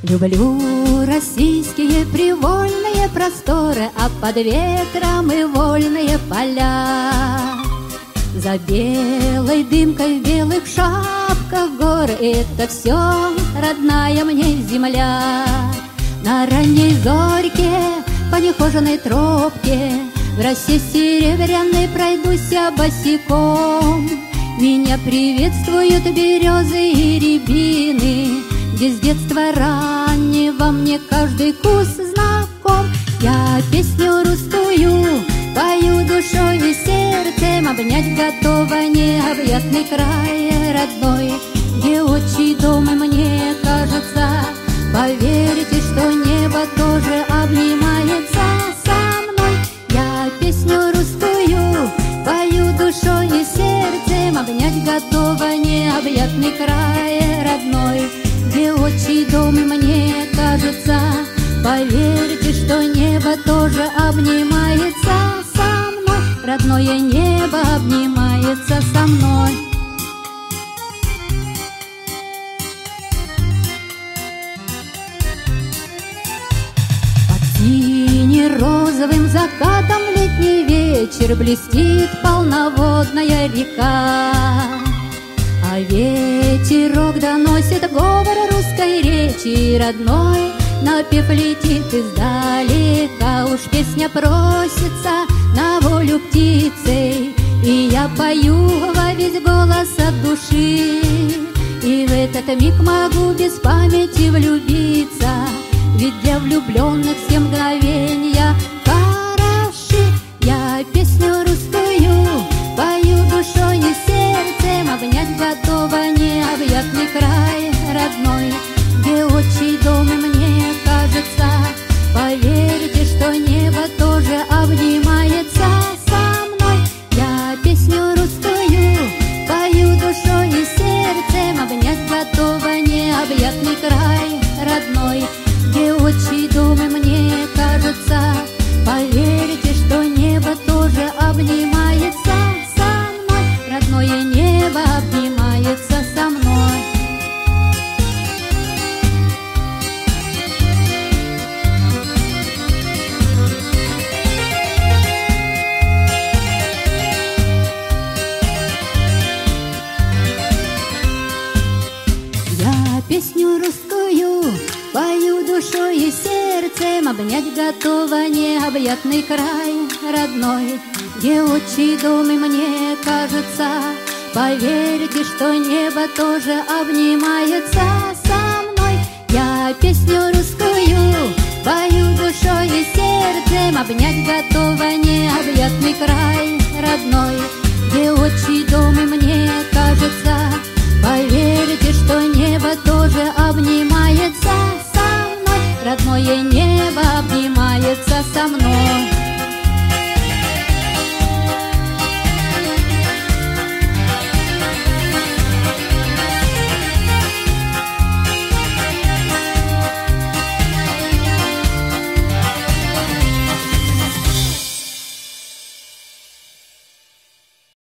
Люблю российские привольные просторы, а под ветром и вольные поля. За белой дымкой в белых шапках гор это все родная мне земля. На ранней зорьке по нехоженной тропке в росе серебряной пройдуся босиком. Меня приветствуют березы и рябины, где с детства раннего мне каждый куст знаком. Я песню русскую пою душой и сердцем, обнять готова необъятный край родной, где отчий дом мне кажется. Поверьте, что небо тоже обнимается со мной. Я песню русскую пою душой и сердцем, обнять готова необъятный край родной, где отчий дом мне кажется. Поверьте, что небо тоже обнимается со мной, родное небо обнимается со мной. Под сине-розовым закатом летний вечер блестит полноводная река, а ветерок доносит говор русской речи родной. Напев летит издалека, уж песня просится на волю птицей, и я пою во весь голос от души. И в этот миг могу без памяти влюбиться, ведь для влюбленных все мгновенья хороши. Я песню русскую пою душой и сердцем, обнять готова необъятный край родной, где отчий дом мне кажется. Поверьте, что небо тоже обнимается со мной. Я песню русскую пою душой и сердцем, обнять готова необъятный край родной, где отчий дом мне кажется. Поверьте, что небо тоже обнимается со мной, родное небо обнимается со мной. Песню русскую пою душой и сердцем, обнять готова необъятный край родной, где отчий дом и мне кажется. Поверьте, что небо тоже обнимается со мной. Я песню русскую пою душой и сердцем, обнять готова необъятный край родной, где отчий дом и мне кажется. Поверьте, что небо тоже обнимается со мной, родное небо обнимается со мной.